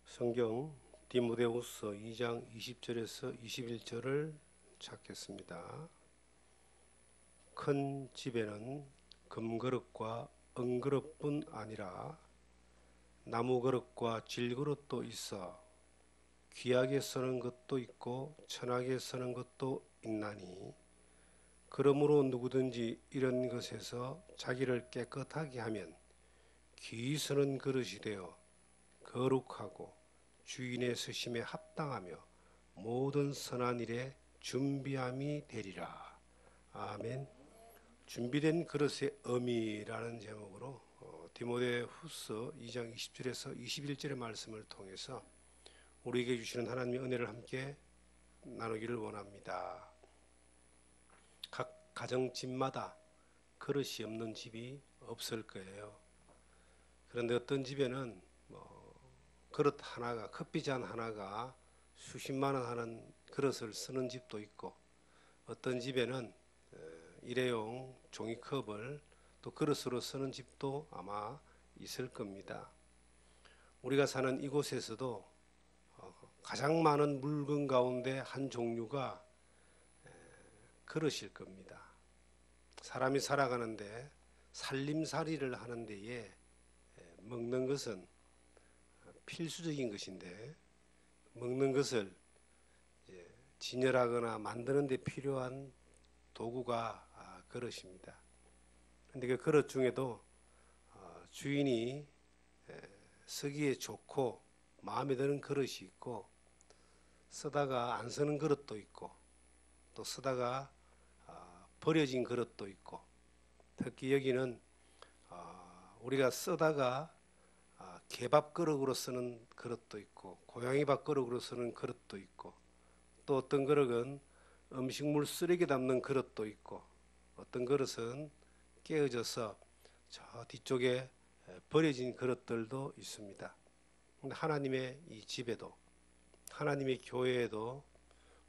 성경 디모데후서 2장 20절에서 21절을 찾겠습니다. 큰 집에는 금그릇과 은그릇뿐 아니라 나무그릇과 질그릇도 있어 귀하게 쓰는 것도 있고 천하게 쓰는 것도 있나니, 그러므로 누구든지 이런 것에서 자기를 깨끗하게 하면 귀히 쓰는 그릇이 되어 거룩하고 주인의 쓰심에 합당하며 모든 선한 일에 준비함이 되리라. 아멘. 준비된 그릇의 의미라는 제목으로 디모데후서 2장 20절에서 21절의 말씀을 통해서 우리에게 주시는 하나님의 은혜를 함께 나누기를 원합니다. 각 가정집마다 그릇이 없는 집이 없을 거예요. 그런데 어떤 집에는 그릇 하나가, 커피잔 하나가 수십만 원 하는 그릇을 쓰는 집도 있고, 어떤 집에는 일회용 종이컵을 또 그릇으로 쓰는 집도 아마 있을 겁니다. 우리가 사는 이곳에서도 가장 많은 물건 가운데 한 종류가 그릇일 겁니다. 사람이 살아가는데 살림살이를 하는 데에 먹는 것은 필수적인 것인데, 먹는 것을 진열하거나 만드는 데 필요한 도구가 그릇입니다. 그런데 그 그릇 중에도 주인이 쓰기에 좋고 마음에 드는 그릇이 있고, 쓰다가 안 쓰는 그릇도 있고, 또 쓰다가 버려진 그릇도 있고, 특히 여기는 우리가 쓰다가 개밥 그릇으로 쓰는 그릇도 있고, 고양이 밥 그릇으로 쓰는 그릇도 있고, 또 어떤 그릇은 음식물 쓰레기 담는 그릇도 있고, 어떤 그릇은 깨어져서 저 뒤쪽에 버려진 그릇들도 있습니다. 하나님의 이 집에도, 하나님의 교회에도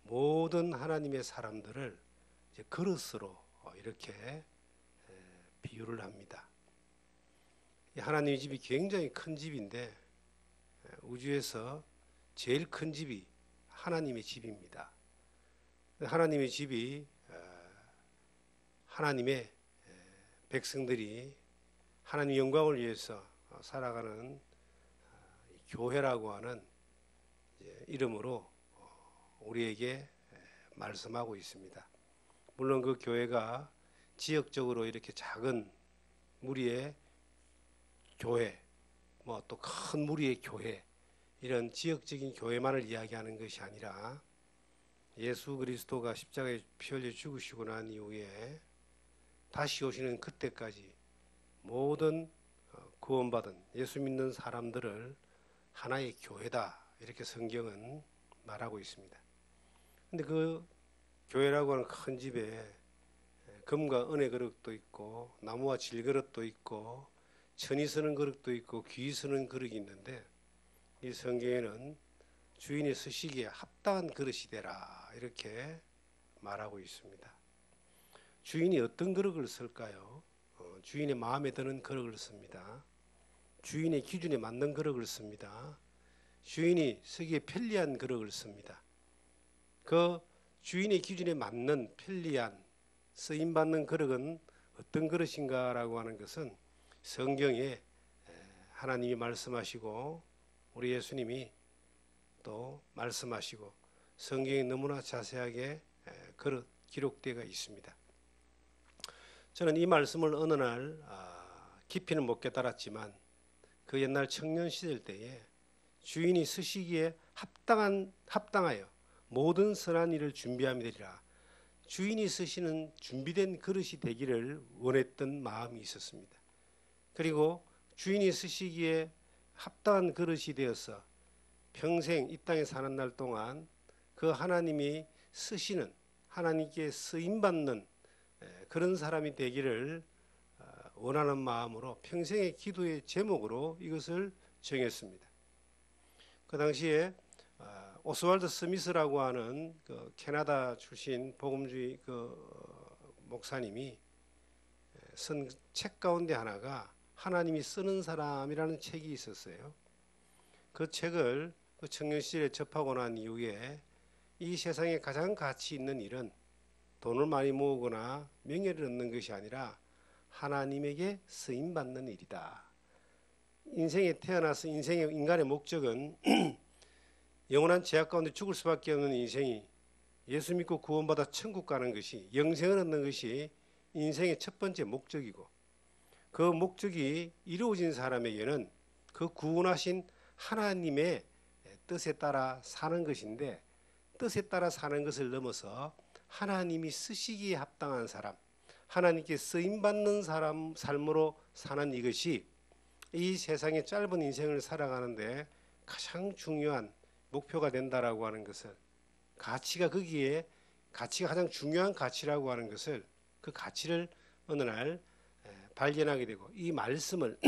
모든 하나님의 사람들을 이제 그릇으로 이렇게 비유를 합니다. 하나님의 집이 굉장히 큰 집인데, 우주에서 제일 큰 집이 하나님의 집입니다. 하나님의 집이 하나님의 백성들이 하나님 영광을 위해서 살아가는 교회라고 하는 이름으로 우리에게 말씀하고 있습니다. 물론 그 교회가 지역적으로 이렇게 작은 무리의 교회, 또 큰 무리의 교회, 이런 지역적인 교회만을 이야기하는 것이 아니라, 예수 그리스도가 십자가에 피 흘려 죽으시고 난 이후에 다시 오시는 그때까지 모든 구원받은 예수 믿는 사람들을 하나의 교회다, 이렇게 성경은 말하고 있습니다. 근데 그 교회라고 하는 큰 집에 금과 은의 그릇도 있고, 나무와 질그릇도 있고, 천이 쓰는 그릇도 있고, 귀 쓰는 그릇이 있는데, 이 성경에는 주인이 쓰시기에 합당한 그릇이 되라, 이렇게 말하고 있습니다. 주인이 어떤 그릇을 쓸까요? 주인의 마음에 드는 그릇을 씁니다. 주인의 기준에 맞는 그릇을 씁니다. 주인이 쓰기에 편리한 그릇을 씁니다. 그 주인의 기준에 맞는 편리한 쓰임받는 그릇은 어떤 그릇인가라고 하는 것은 성경에 하나님이 말씀하시고 우리 예수님이 또 말씀하시고 성경에 너무나 자세하게 기록되어 있습니다. 저는 이 말씀을 어느 날 깊이는 못 깨달았지만, 그 옛날 청년 시절 때에 주인이 쓰시기에 합당하여 모든 선한 일을 준비함이 되리라, 주인이 쓰시는 준비된 그릇이 되기를 원했던 마음이 있었습니다. 그리고 주인이 쓰시기에 합당한 그릇이 되어서 평생 이 땅에 사는 날 동안 그 하나님이 쓰시는, 하나님께 쓰임받는 그런 사람이 되기를 원하는 마음으로 평생의 기도의 제목으로 이것을 정했습니다. 그 당시에 오스왈드 스미스라고 하는 그 캐나다 출신 복음주의 목사님이 쓴 책 가운데 하나가 하나님이 쓰는 사람이라는 책이 있었어요. 그 책을 그 청년 시절에 접하고 난 이후에 이 세상에 가장 가치 있는 일은 돈을 많이 모으거나 명예를 얻는 것이 아니라 하나님에게 쓰임 받는 일이다. 인생에 태어나서 인간의 목적은 영원한 죄악 가운데 죽을 수밖에 없는 인생이 예수 믿고 구원받아 천국 가는 것이, 영생을 얻는 것이 인생의 첫 번째 목적이고, 그 목적이 이루어진 사람에게는 그 구원하신 하나님의 뜻에 따라 사는 것인데, 뜻에 따라 사는 것을 넘어서 하나님이 쓰시기에 합당한 사람, 하나님께 쓰임받는 사람 삶으로 사는 이것이 이 세상의 짧은 인생을 살아가는데 가장 중요한 목표가 된다라고 하는 것을, 가치가 가장 중요한 가치라고 하는 것을, 그 가치를 어느 날 발견하게 되고, 이 말씀을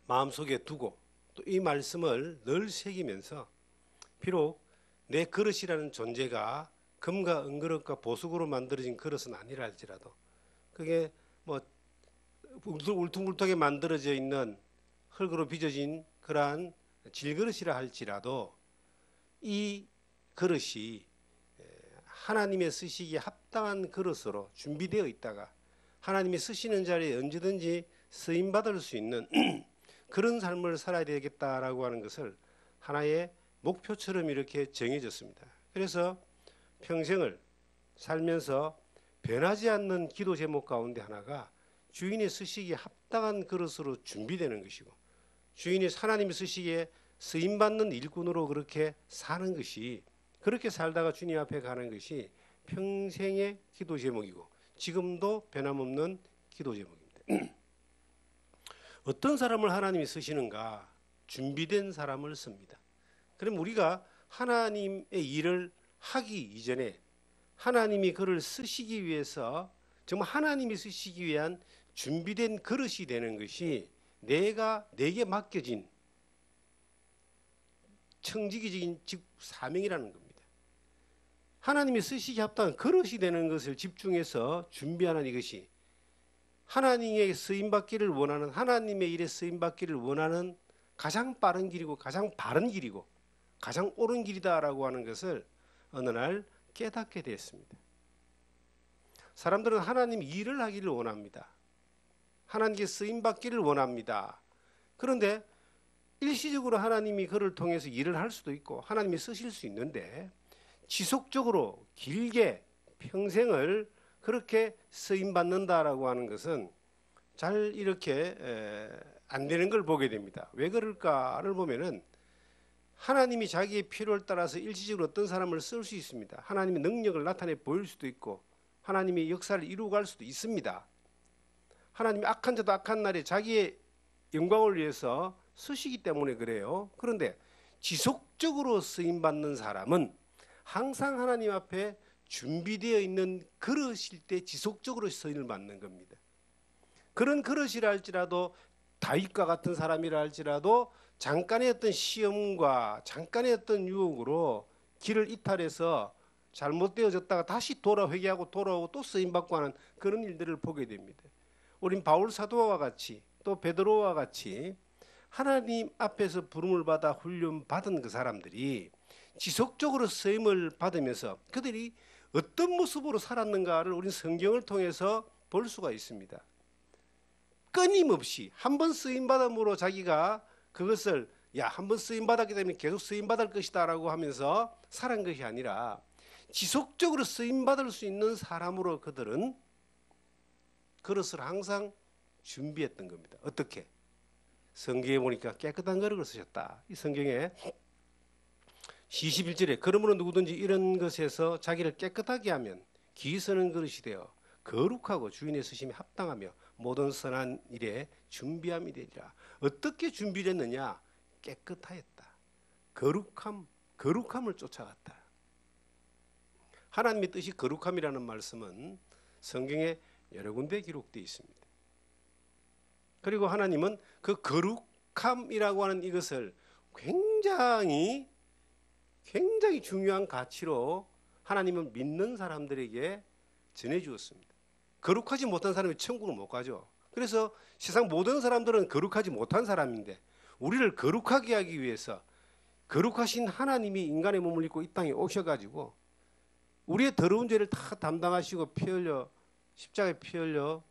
마음속에 두고 또 이 말씀을 늘 새기면서, 비록 내 그릇이라는 존재가 금과 은그릇과 보석으로 만들어진 그릇은 아니라 할지라도, 그게 뭐 울퉁불퉁하게 만들어져 있는 흙으로 빚어진 그러한 질그릇이라 할지라도, 이 그릇이 하나님의 쓰시기에 합당한 그릇으로 준비되어 있다가 하나님이 쓰시는 자리에 언제든지 쓰임받을 수 있는 그런 삶을 살아야 되겠다라고 하는 것을 하나의 목표처럼 이렇게 정해졌습니다. 그래서 평생을 살면서 변하지 않는 기도 제목 가운데 하나가 주인이 쓰시기에 합당한 그릇으로 준비되는 것이고, 주인이 하나님이 쓰시기에 쓰임받는 일꾼으로 그렇게 사는 것이, 그렇게 살다가 주님 앞에 가는 것이 평생의 기도 제목이고 지금도 변함없는 기도 제목입니다. 어떤 사람을 하나님이 쓰시는가? 준비된 사람을 씁니다. 그럼 우리가 하나님의 일을 하기 이전에 하나님이 그를 쓰시기 위해서, 정말 하나님이 쓰시기 위한 준비된 그릇이 되는 것이 내게 맡겨진 청지기적인 사명이라는 겁니다. 하나님이 쓰시기 합당한 그릇이 되는 것을 집중해서 준비하는 이것이, 하나님의 쓰임받기를 원하는, 하나님의 일에 쓰임받기를 원하는 가장 빠른 길이고 가장 바른 길이고 가장 옳은 길이다라고 하는 것을 어느 날 깨닫게 됐습니다. 사람들은 하나님 일을 하기를 원합니다. 하나님께 쓰임받기를 원합니다. 그런데 일시적으로 하나님이 그를 통해서 일을 할 수도 있고 하나님이 쓰실 수 있는데, 지속적으로 길게 평생을 그렇게 쓰임받는다라고 하는 것은 잘 이렇게 안 되는 걸 보게 됩니다. 왜 그럴까를 보면은, 하나님이 자기의 필요에 따라서 일시적으로 어떤 사람을 쓸 수 있습니다. 하나님의 능력을 나타내 보일 수도 있고 하나님의 역사를 이루어 갈 수도 있습니다. 하나님이 악한 자도 악한 날에 자기의 영광을 위해서 쓰시기 때문에 그래요. 그런데 지속적으로 쓰임받는 사람은 항상 하나님 앞에 준비되어 있는 그릇일 때 지속적으로 쓰임을 받는 겁니다. 그런 그릇이라 할지라도, 다윗과 같은 사람이라 할지라도 잠깐의 어떤 시험과 잠깐의 어떤 유혹으로 길을 이탈해서 잘못되어졌다가 다시 회개하고 돌아오고 또 쓰임받고 하는 그런 일들을 보게 됩니다. 우린 바울 사도와 같이, 또 베드로와 같이 하나님 앞에서 부름을 받아 훈련받은 그 사람들이 지속적으로 쓰임을 받으면서 그들이 어떤 모습으로 살았는가를 우린 성경을 통해서 볼 수가 있습니다. 끊임없이 한 번 쓰임받음으로 자기가 그것을 한 번 쓰임받았기 때문에 계속 쓰임받을 것이다 라고 하면서 살은 것이 아니라, 지속적으로 쓰임받을 수 있는 사람으로 그들은 그릇을 항상 준비했던 겁니다. 어떻게? 성경에 보니까 깨끗한 그릇을 쓰셨다. 이 성경에 21절에 그러므로 누구든지 이런 것에서 자기를 깨끗하게 하면 기 쓰는 그릇이 되어 거룩하고 주인의 쓰심에 합당하며 모든 선한 일에 준비함이 되리라. 어떻게 준비됐느냐? 깨끗하였다. 거룩함을 쫓아갔다. 하나님의 뜻이 거룩함이라는 말씀은 성경에 여러 군데 기록되어 있습니다. 그리고 하나님은 그 거룩함이라고 하는 이것을 굉장히 중요한 가치로 하나님은 믿는 사람들에게 전해주었습니다. 거룩하지 못한 사람이 천국을 못 가죠. 그래서 세상 모든 사람들은 거룩하지 못한 사람인데, 우리를 거룩하게 하기 위해서 거룩하신 하나님이 인간의 몸을 입고 이 땅에 오셔가지고 우리의 더러운 죄를 다 담당하시고 피 흘려 십자가에 피 흘려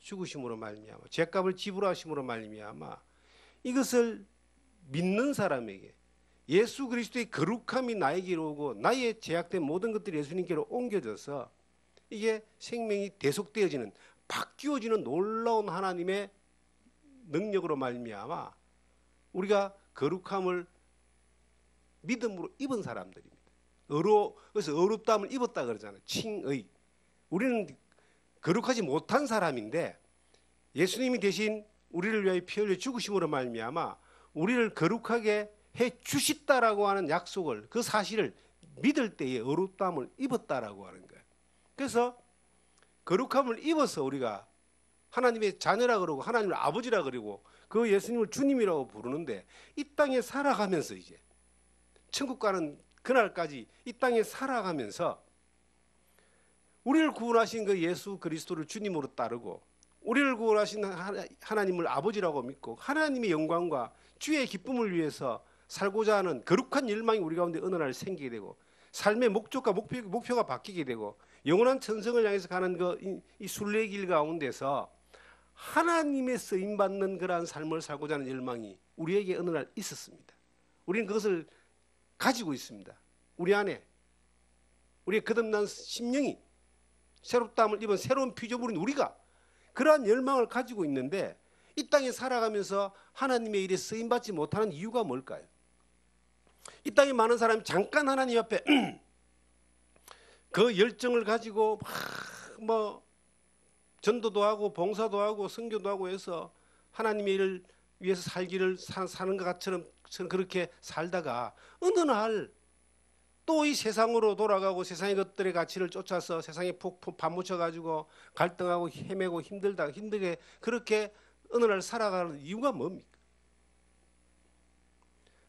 죽으심으로 말미암아 죄값을 지불하심으로 말미암아 이것을 믿는 사람에게 예수 그리스도의 거룩함이 나에게로 오고 나의 제약된 모든 것들이 예수님께로 옮겨져서 이게 생명이 대속되어지는 바뀌어지는 놀라운 하나님의 능력으로 말미암아 우리가 거룩함을 믿음으로 입은 사람들입니다. 그래서 어렵다함을 입었다 그러잖아요. 칭의. 우리는 거룩하지 못한 사람인데 예수님이 대신 우리를 위하여 피 흘려 죽으심으로 말미암아 우리를 거룩하게 해 주시다라고 하는 약속을 그 사실을 믿을 때에 어렵다함을 입었다라고 하는 거예요. 그래서 거룩함을 입어서 우리가 하나님의 자녀라 그러고 하나님을 아버지라 그러고 그 예수님을 주님이라고 부르는데 이 땅에 살아가면서 이제 천국 가는 그날까지 이 땅에 살아가면서 우리를 구원하신 그 예수 그리스도를 주님으로 따르고 우리를 구원하신 하나님을 아버지라고 믿고 하나님의 영광과 주의 기쁨을 위해서 살고자 하는 거룩한 열망이 우리 가운데 어느 날 생기게 되고 삶의 목적과 목표가 바뀌게 되고 영원한 천성을 향해서 가는 이 순례길 가운데서 하나님의 쓰임받는 그러한 삶을 살고자 하는 열망이 우리에게 어느 날 있었습니다. 우리는 그것을 가지고 있습니다. 우리 안에 우리의 거듭난 심령이 새롭다함을 입은 새로운 피조물인 우리가 그러한 열망을 가지고 있는데 이 땅에 살아가면서 하나님의 일에 쓰임받지 못하는 이유가 뭘까요? 이 땅에 많은 사람이 잠깐 하나님 앞에 그 열정을 가지고 뭐 전도도 하고 봉사도 하고 선교도 하고 해서 하나님의 일을 위해서 살기를 사는 것처럼 그렇게 살다가 어느 날 또 이 세상으로 돌아가고 세상의 것들의 가치를 쫓아서 세상에 푹 파묻혀가지고 갈등하고 헤매고 힘들게 그렇게 어느 날 살아가는 이유가 뭡니까?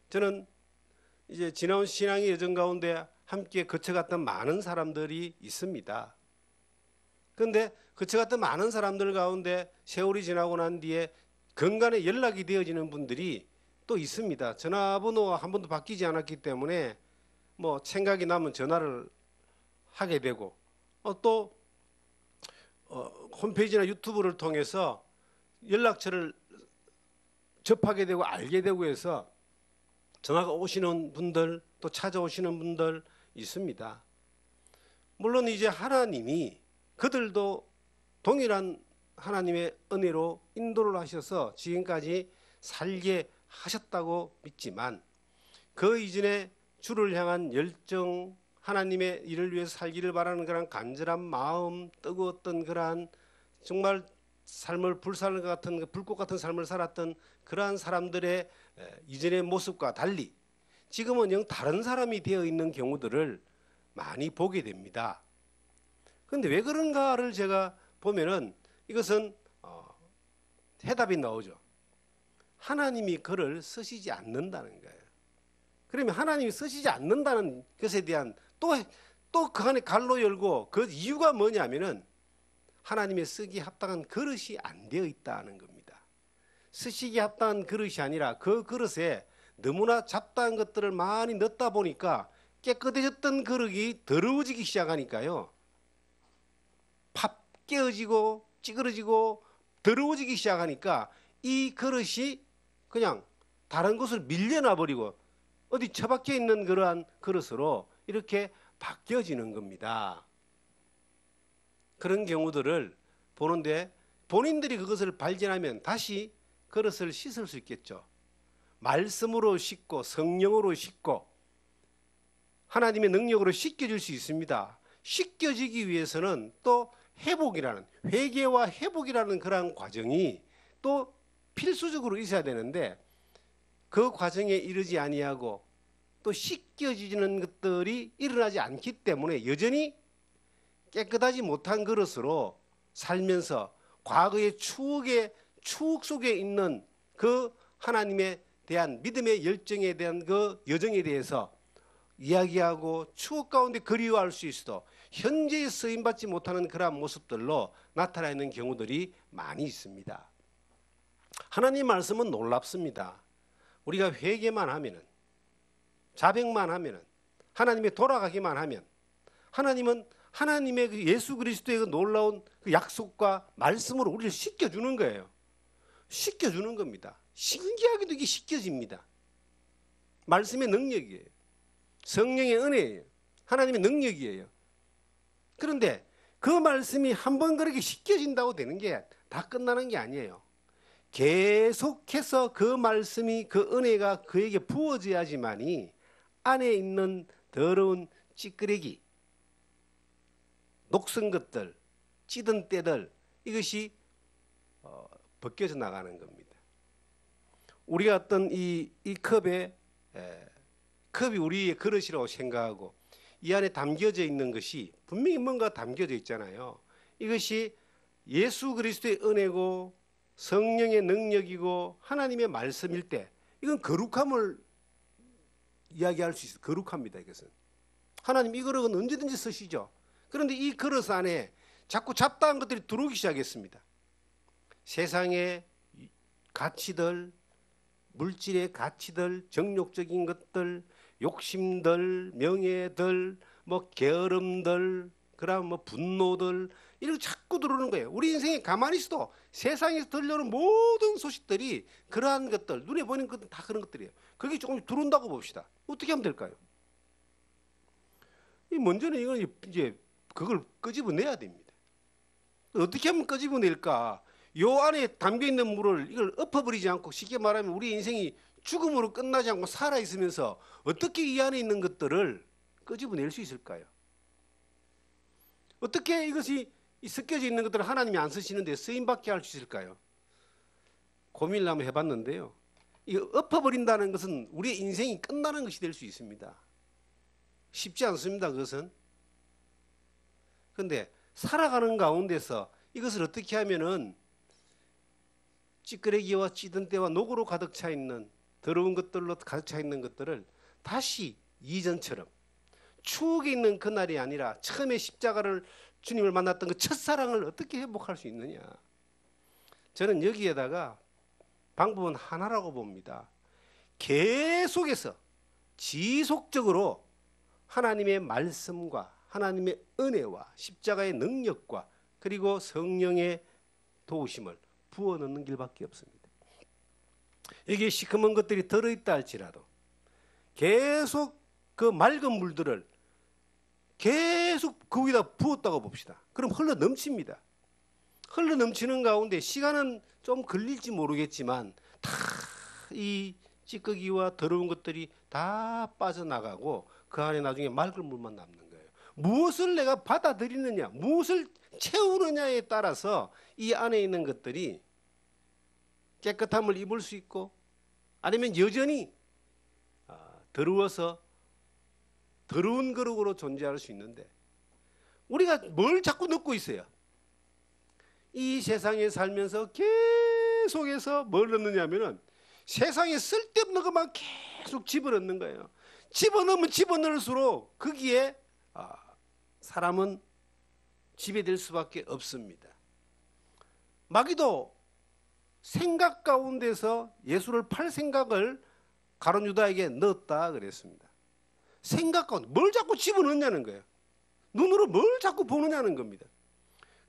저는 이제 지나온 신앙의 여정 가운데 함께 거쳐갔던 많은 사람들이 있습니다. 그런데 거쳐갔던 많은 사람들 가운데 세월이 지나고 난 뒤에 건강에 연락이 되어지는 분들이 또 있습니다. 전화번호가 한 번도 바뀌지 않았기 때문에 뭐 생각이 나면 전화를 하게 되고 또 홈페이지나 유튜브를 통해서 연락처를 접하게 되고 알게 되고 해서 전화가 오시는 분들 또 찾아오시는 분들 있습니다. 물론 이제 하나님이 그들도 동일한 하나님의 은혜로 인도를 하셔서 지금까지 살게 하셨다고 믿지만 그 이전에 주를 향한 열정, 하나님의 일을 위해서 살기를 바라는 그런 간절한 마음, 뜨거웠던 그러한 정말 삶을 불살과 같은 불꽃 같은 삶을 살았던 그러한 사람들의 이전의 모습과 달리 지금은 영 다른 사람이 되어 있는 경우들을 많이 보게 됩니다. 그런데 왜 그런가를 제가 보면은 이것은 해답이 나오죠. 하나님이 그를 쓰시지 않는다는 거예요. 그러면 하나님이 쓰시지 않는다는 것에 대한 또 그 안에 갈로 열고 그 이유가 뭐냐면은 하나님의 쓰기에 합당한 그릇이 안 되어 있다는 겁니다. 쓰시기에 합당한 그릇이 아니라 그 그릇에 너무나 잡다한 것들을 많이 넣다 보니까 깨끗해졌던 그릇이 더러워지기 시작하니까요. 팝 깨어지고 찌그러지고 더러워지기 시작하니까 이 그릇이 그냥 다른 곳을 밀려나 버리고 어디 처박혀 있는 그러한 그릇으로 이렇게 바뀌어지는 겁니다. 그런 경우들을 보는데 본인들이 그것을 발견하면 다시 그릇을 씻을 수 있겠죠. 말씀으로 씻고 성령으로 씻고 하나님의 능력으로 씻겨질 수 있습니다. 씻겨지기 위해서는 또 회복이라는 회개와 회복이라는 그런 과정이 또 필수적으로 있어야 되는데 그 과정에 이르지 아니하고 또 씻겨지는 것들이 일어나지 않기 때문에 여전히 깨끗하지 못한 그릇으로 살면서 과거의 추억 속에 있는 그 하나님에 대한 믿음의 열정에 대한 그 여정에 대해서 이야기하고 추억 가운데 그리워할 수 있어도 현재에 쓰임받지 못하는 그러한 모습들로 나타나 있는 경우들이 많이 있습니다. 하나님 말씀은 놀랍습니다. 우리가 회개만 하면은, 자백만 하면은, 하나님의 돌아가기만 하면, 하나님은 하나님의 그 예수 그리스도의 그 놀라운 그 약속과 말씀으로 우리를 씻겨주는 거예요. 씻겨주는 겁니다. 신기하게도 이게 씻겨집니다. 말씀의 능력이에요. 성령의 은혜예요. 하나님의 능력이에요. 그런데 그 말씀이 한번 그렇게 씻겨진다고 되는 게 다 끝나는 게 아니에요. 계속해서 그 말씀이, 그 은혜가 그에게 부어져야지만이 안에 있는 더러운 찌끄레기, 녹슨 것들, 찌든 때들, 이것이 벗겨져 나가는 겁니다. 우리가 어떤 이 컵이 우리의 그릇이라고 생각하고 이 안에 담겨져 있는 것이 분명히 뭔가 담겨져 있잖아요. 이것이 예수 그리스도의 은혜고 성령의 능력이고 하나님의 말씀일 때 이건 거룩함을 이야기할 수 있어요. 거룩합니다. 이것은 하나님 이 그릇은 언제든지 쓰시죠. 그런데 이 그릇 안에 자꾸 잡다한 것들이 들어오기 시작했습니다. 세상의 가치들, 물질의 가치들, 정욕적인 것들, 욕심들, 명예들, 뭐 게으름들, 그다음 뭐 분노들, 이렇게 자꾸 들어오는 거예요. 우리 인생에 가만히 있어도 세상에서 들려오는 모든 소식들이 그러한 것들, 눈에 보이는 것들 다 그런 것들이에요. 그게 조금씩 들어온다고 봅시다. 어떻게 하면 될까요? 먼저는 이걸 이제 그걸 끄집어내야 됩니다. 어떻게 하면 끄집어낼까? 요 안에 담겨 있는 물을 이걸 엎어버리지 않고, 쉽게 말하면 우리 인생이 죽음으로 끝나지 않고 살아 있으면서 어떻게 이 안에 있는 것들을 끄집어낼 수 있을까요? 어떻게 이것이 섞여져 있는 것들을 하나님이 안 쓰시는데 쓰임받게 할 수 있을까요? 고민을 한번 해봤는데요. 이 엎어버린다는 것은 우리의 인생이 끝나는 것이 될 수 있습니다. 쉽지 않습니다. 그것은. 그런데 살아가는 가운데서 이것을 어떻게 하면은 찌끄레기와 찌든 때와 녹으로 가득 차 있는 더러운 것들로 가득 차 있는 것들을 다시 이전처럼 추억에 있는 그날이 아니라 처음에 십자가를 주님을 만났던 그 첫사랑을 어떻게 회복할 수 있느냐. 저는 여기에다가 방법은 하나라고 봅니다. 계속해서 지속적으로 하나님의 말씀과 하나님의 은혜와 십자가의 능력과 그리고 성령의 도우심을 부어넣는 길밖에 없습니다. 여기에 시커먼 것들이 들어있다 할지라도 계속 그 맑은 물들을 계속 그 위에다 부었다고 봅시다. 그럼 흘러 넘칩니다. 흘러 넘치는 가운데 시간은 좀 걸릴지 모르겠지만 다 이 찌꺼기와 더러운 것들이 다 빠져나가고 그 안에 나중에 맑은 물만 남는 거예요. 무엇을 내가 받아들이느냐, 무엇을 채우느냐에 따라서 이 안에 있는 것들이 깨끗함을 입을 수 있고 아니면 여전히 더러워서 더러운 그릇으로 존재할 수 있는데, 우리가 뭘 자꾸 넣고 있어요? 이 세상에 살면서 계속해서 뭘 넣느냐면은 세상에 쓸데없는 것만 계속 집어넣는 거예요. 집어넣으면 집어넣을수록 거기에 사람은 지배될 수밖에 없습니다. 마귀도 생각 가운데서 예수를 팔 생각을 가룟 유다에게 넣었다 그랬습니다. 생각 가운데 뭘 자꾸 집어넣냐는 거예요. 눈으로 뭘 자꾸 보느냐는 겁니다.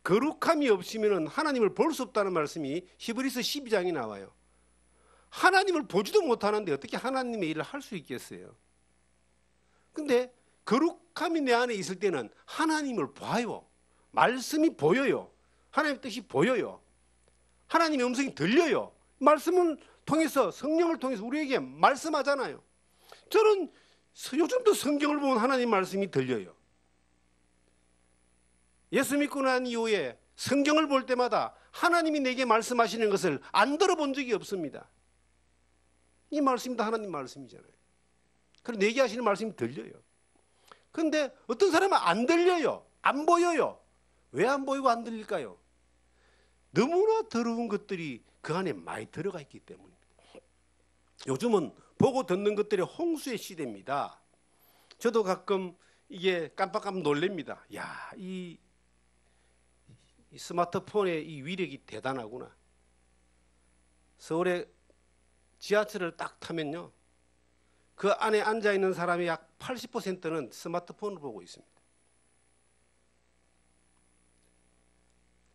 거룩함이 없으면 하나님을 볼 수 없다는 말씀이 히브리서 12장에 나와요. 하나님을 보지도 못하는데 어떻게 하나님의 일을 할 수 있겠어요? 근데 거룩함이 내 안에 있을 때는 하나님을 봐요. 말씀이 보여요. 하나님의 뜻이 보여요. 하나님의 음성이 들려요. 말씀을 통해서, 성령을 통해서 우리에게 말씀하잖아요. 저는 요즘도 성경을 보면 하나님 말씀이 들려요. 예수 믿고 난 이후에 성경을 볼 때마다 하나님이 내게 말씀하시는 것을 안 들어본 적이 없습니다. 이 말씀이 다 하나님 말씀이잖아요. 그리고 내게 하시는 말씀이 들려요. 그런데 어떤 사람은 안 들려요. 안 보여요. 왜 안 보이고 안 들릴까요? 너무나 더러운 것들이 그 안에 많이 들어가 있기 때문입니다. 요즘은 보고 듣는 것들이 홍수의 시대입니다. 저도 가끔 이게 깜빡깜빡 놀랍니다. 야, 이 스마트폰의 이 위력이 대단하구나. 서울의 지하철을 딱 타면요, 그 안에 앉아 있는 사람의 약 80%는 스마트폰을 보고 있습니다.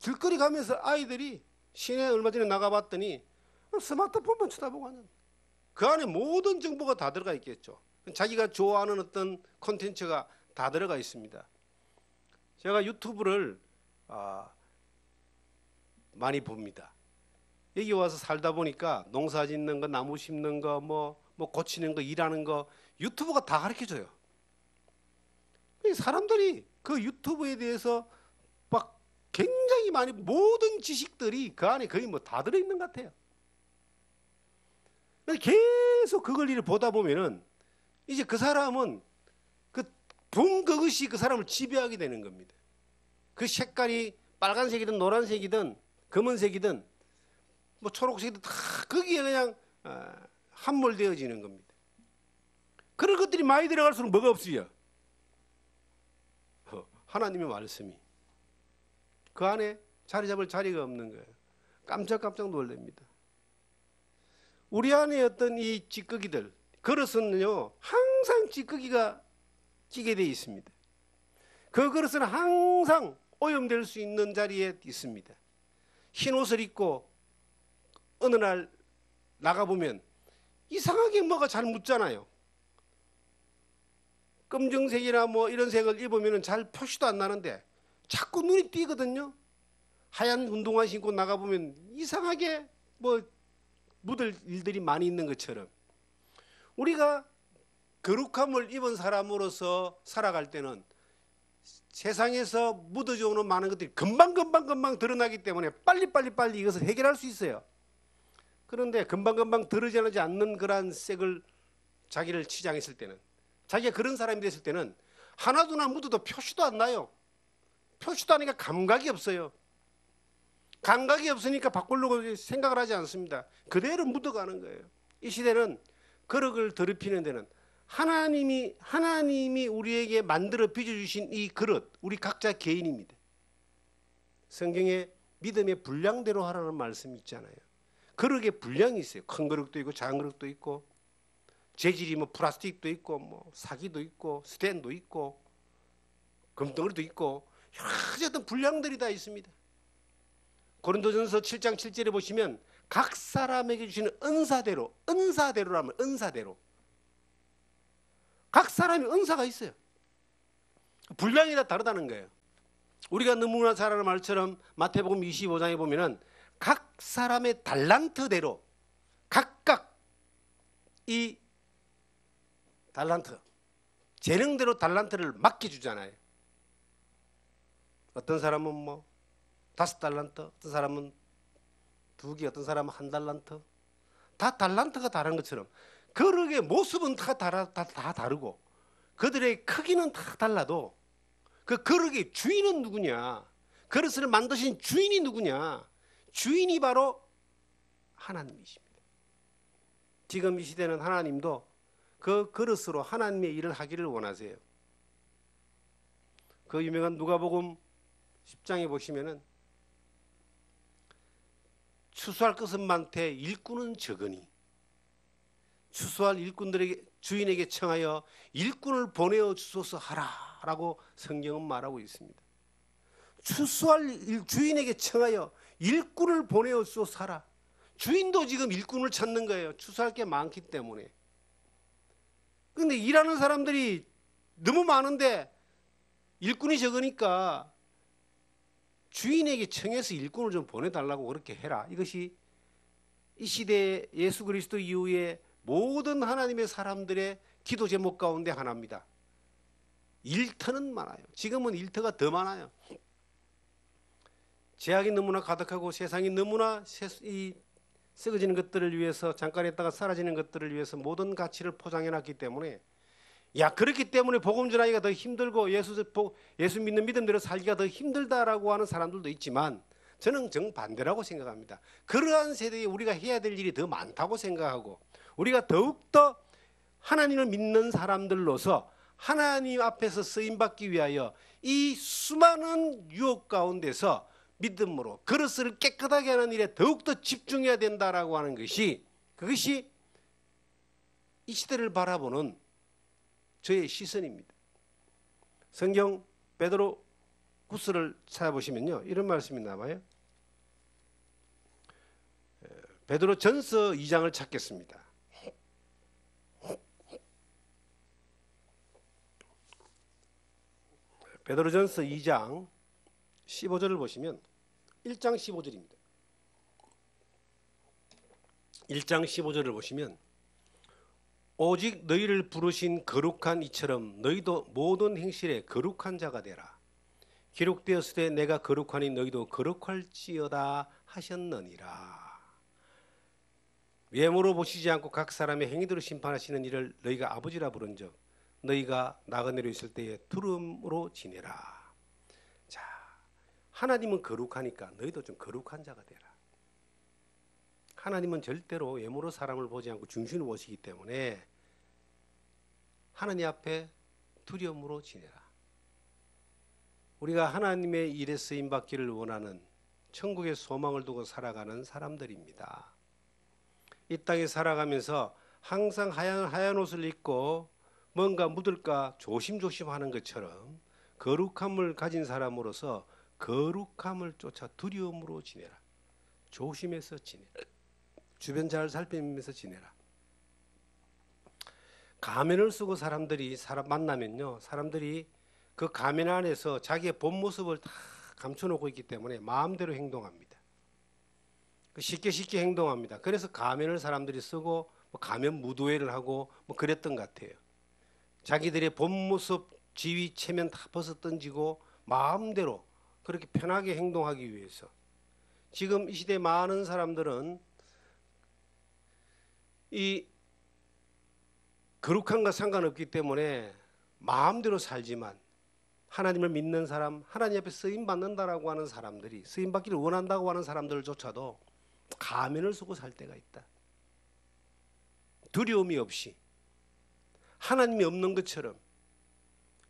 길거리 가면서 아이들이 시내 얼마 전에 나가봤더니 스마트폰만 쳐다보고 하는, 그 안에 모든 정보가 다 들어가 있겠죠. 자기가 좋아하는 어떤 콘텐츠가 다 들어가 있습니다. 제가 유튜브를 많이 봅니다. 여기 와서 살다 보니까 농사 짓는 거, 나무 심는 거, 뭐 고치는 거, 일하는 거 유튜브가 다 가르쳐줘요. 사람들이 그 유튜브에 대해서 막 굉장히 많이, 모든 지식들이 그 안에 거의 뭐 다 들어있는 것 같아요. 계속 그걸 보다 보면은 이제 그 사람은 본 그것이 그 사람을 지배하게 되는 겁니다. 그 색깔이 빨간색이든 노란색이든 검은색이든 뭐 초록색이든 다 거기에 그냥 함몰되어지는 겁니다. 그런 것들이 많이 들어갈수록 뭐가 없어요? 하나님의 말씀이 그 안에 자리 잡을 자리가 없는 거예요. 깜짝깜짝 놀랍니다. 우리 안에 어떤 이 찌꺼기들, 그릇은요 항상 찌꺼기가 끼게 되어 있습니다. 그 그릇은 항상 오염될 수 있는 자리에 있습니다. 흰 옷을 입고 어느 날 나가보면 이상하게 뭐가 잘 묻잖아요. 검정색이나 뭐 이런 색을 입으면 잘 표시도 안 나는데 자꾸 눈이 띄거든요. 하얀 운동화 신고 나가보면 이상하게 뭐 묻을 일들이 많이 있는 것처럼, 우리가 거룩함을 입은 사람으로서 살아갈 때는 세상에서 묻어져 오는 많은 것들이 금방 드러나기 때문에 빨리 이것을 해결할 수 있어요. 그런데 금방 드러나지 않는 그러한 색을 자기를 치장했을 때는, 자기가 그런 사람이 됐을 때는 하나두나 묻어도 표시도 안 나요. 표시도 안 하니까 감각이 없어요. 감각이 없으니까 바꾸려고 생각을 하지 않습니다. 그대로 묻어가는 거예요. 이 시대는 그릇을 더럽히는 데는 하나님이 우리에게 만들어 빚어주신 이 그릇, 우리 각자 개인입니다. 성경에 믿음의 분량대로 하라는 말씀이 있잖아요. 그릇에 분량이 있어요. 큰 그릇도 있고 작은 그릇도 있고, 재질이 뭐 플라스틱도 있고 뭐 사기도 있고 스텐도 있고 금덩어리도 있고 여러 가지 어떤 분량들이 다 있습니다. 고린도전서 7장 7절에 보시면 각 사람에게 주시는 은사대로라면 은사대로 각 사람이 은사가 있어요. 분량이 다 다르다는 거예요. 우리가 너무나 잘 아는 말처럼 마태복음 25장에 보면은 각 사람의 달란트대로 각각 이 달란트, 재능대로 달란트를 맡겨주잖아요. 어떤 사람은 뭐 5달란트, 어떤 사람은 2개, 어떤 사람은 1달란트. 다 달란트가 다른 것처럼 그릇의 모습은 다 다르고 그들의 크기는 다 달라도 그 그릇의 주인은 누구냐, 그릇을 만드신 주인이 누구냐, 주인이 바로 하나님이십니다. 지금 이 시대는 하나님도 그 그릇으로 하나님의 일을 하기를 원하세요. 그 유명한 누가복음 10장에 보시면은 추수할 것은 많되 일꾼은 적으니 추수할 일꾼들에게 주인에게 청하여 일꾼을 보내어 주소서 하라라고 성경은 말하고 있습니다. 추수할 주인에게 청하여 일꾼을 보내어 주소서 하라. 주인도 지금 일꾼을 찾는 거예요. 추수할 게 많기 때문에. 그런데 일하는 사람들이 너무 많은데 일꾼이 적으니까 주인에게 청해서 일꾼을 좀 보내달라고 그렇게 해라. 이것이 이 시대에 예수 그리스도 이후에 모든 하나님의 사람들의 기도 제목 가운데 하나입니다. 일터는 많아요. 지금은 일터가 더 많아요. 제약이 너무나 가득하고 세상이 너무나 썩어지는 것들을 위해서, 잠깐 있다가 사라지는 것들을 위해서 모든 가치를 포장해놨기 때문에, 그렇기 때문에 복음 전하기가 더 힘들고 예수 믿는 믿음대로 살기가 더 힘들다라고 하는 사람들도 있지만 저는 정반대라고 생각합니다. 그러한 세대에 우리가 해야 될 일이 더 많다고 생각하고, 우리가 더욱더 하나님을 믿는 사람들로서 하나님 앞에서 쓰임받기 위하여 이 수많은 유혹 가운데서 믿음으로 그릇을 깨끗하게 하는 일에 더욱더 집중해야 된다라고 하는 것이, 그것이 이 시대를 바라보는 저의 시선입니다. 성경 베드로 후서를 찾아보시면요, 이런 말씀이 나와요. 베드로 전서 2장을 찾겠습니다. 베드로 전서 2장 15절을 보시면 1장 15절입니다. 1장 15절을 보시면 오직 너희를 부르신 거룩한 이처럼 너희도 모든 행실에 거룩한 자가 되라. 기록되었을 때 내가 거룩하니 너희도 거룩할지어다 하셨느니라. 외모로 보시지 않고 각 사람의 행위대로 심판하시는 이를 너희가 아버지라 부른즉 너희가 나그네로 있을 때에 두려움으로 지내라. 자, 하나님은 거룩하니까 너희도 좀 거룩한 자가 되라. 하나님은 절대로 외모로 사람을 보지 않고 중심을 보시기 때문에 하나님 앞에 두려움으로 지내라. 우리가 하나님의 일에 쓰임 받기를 원하는 천국의 소망을 두고 살아가는 사람들입니다. 이 땅에 살아가면서 항상 하얀 옷을 입고 뭔가 묻을까 조심조심 하는 것처럼 거룩함을 가진 사람으로서 거룩함을 쫓아 두려움으로 지내라. 조심해서 지내라. 주변 잘 살피면서 지내라. 가면을 쓰고 사람들이 만나면요, 사람들이 그 가면 안에서 자기의 본 모습을 다 감춰놓고 있기 때문에 마음대로 행동합니다. 쉽게 행동합니다. 그래서 가면을 사람들이 쓰고 가면 무도회를 하고 그랬던 것 같아요. 자기들의 본 모습, 지위, 체면 다 벗어 던지고 마음대로 그렇게 편하게 행동하기 위해서. 지금 이 시대 많은 사람들은 이 거룩함과 상관없기 때문에 마음대로 살지만 하나님을 믿는 사람, 하나님 앞에 쓰임 받는다라고 하는 사람들이, 쓰임 받기를 원한다고 하는 사람들조차도 가면을 쓰고 살 때가 있다. 두려움이 없이 하나님이 없는 것처럼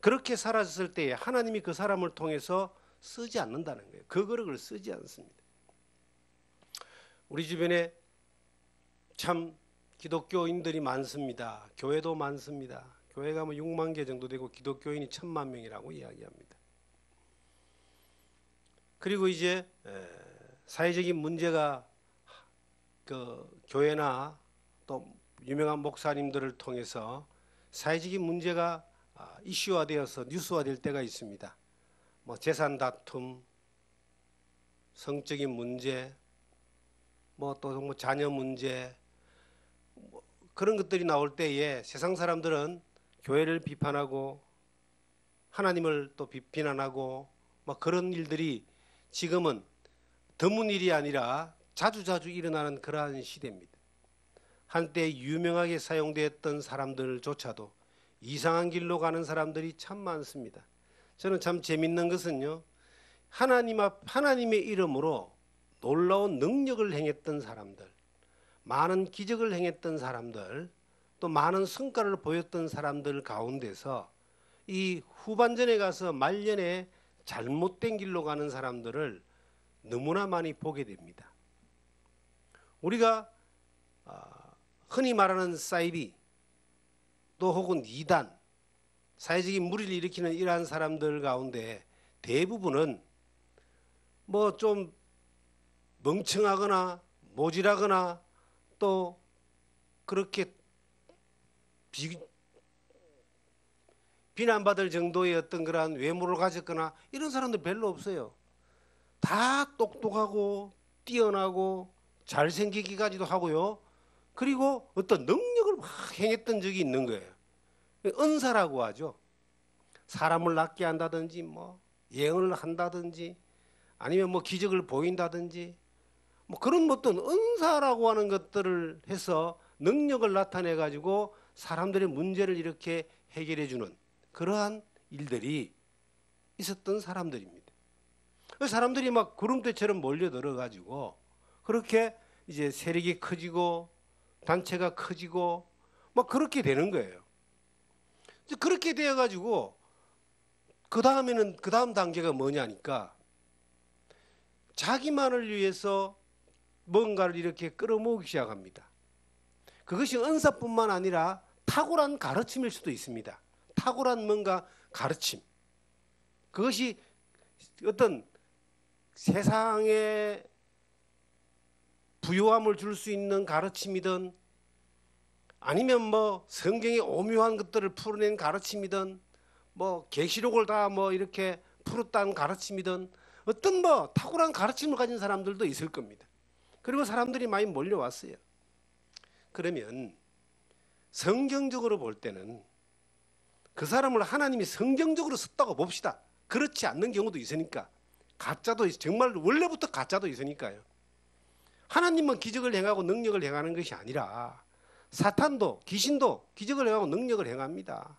그렇게 살았을 때에 하나님이 그 사람을 통해서 쓰지 않는다는 거예요. 그 거룩을 쓰지 않습니다. 우리 주변에 참 기독교인들이 많습니다. 교회도 많습니다. 교회가 6만 개 정도 되고 기독교인이 1000만 명이라고 이야기합니다. 그리고 이제 사회적인 문제가 그 교회나 또 유명한 목사님들을 통해서 사회적인 문제가 이슈화되어서 뉴스화될 때가 있습니다. 재산 다툼, 성적인 문제, 또 자녀 문제, 그런 것들이 나올 때에 세상 사람들은 교회를 비판하고 하나님을 또 비난하고 그런 일들이 지금은 드문 일이 아니라 자주자주 일어나는 그러한 시대입니다. 한때 유명하게 사용되었던 사람들조차도 이상한 길로 가는 사람들이 참 많습니다. 저는 참 재밌는 것은요, 하나님의 이름으로 놀라운 능력을 행했던 사람들, 많은 기적을 행했던 사람들, 또 많은 성과를 보였던 사람들 가운데서 이 후반전에 가서 말년에 잘못된 길로 가는 사람들을 너무나 많이 보게 됩니다. 우리가 흔히 말하는 사이비, 또 혹은 이단, 사회적인 무리를 일으키는 이러한 사람들 가운데 대부분은 좀 멍청하거나 모질하거나 또 그렇게 비난받을 정도의 어떤 그러한 외모를 가졌거나 이런 사람들 별로 없어요. 다 똑똑하고 뛰어나고 잘생기기까지도 하고요. 그리고 어떤 능력을 막 행했던 적이 있는 거예요. 은사라고 하죠. 사람을 낫게 한다든지 예언을 한다든지 아니면 기적을 보인다든지 그런 어떤 은사라고 하는 것들을 해서 능력을 나타내 가지고 사람들의 문제를 이렇게 해결해 주는 그러한 일들이 있었던 사람들입니다. 사람들이 구름대처럼 몰려들어 가지고 그렇게 이제 세력이 커지고 단체가 커지고 그렇게 되는 거예요. 그렇게 되어 가지고 그 다음에는 그 다음 단계가 뭐냐니까 자기만을 위해서 뭔가를 이렇게 끌어모으기 시작합니다. 그것이 은사뿐만 아니라 탁월한 가르침일 수도 있습니다. 탁월한 뭔가 가르침. 그것이 어떤 세상에 부요함을 줄 수 있는 가르침이든 아니면 뭐 성경의 오묘한 것들을 풀어낸 가르침이든 뭐 계시록을 다 뭐 이렇게 풀었다는 가르침이든 어떤 뭐 탁월한 가르침을 가진 사람들도 있을 겁니다. 그리고 사람들이 많이 몰려왔어요. 그러면 성경적으로 볼 때는 그 사람을 하나님이 성경적으로 썼다고 봅시다. 그렇지 않는 경우도 있으니까. 가짜도 정말 원래부터 가짜도 있으니까요. 하나님은 기적을 행하고 능력을 행하는 것이 아니라 사탄도 귀신도 기적을 행하고 능력을 행합니다.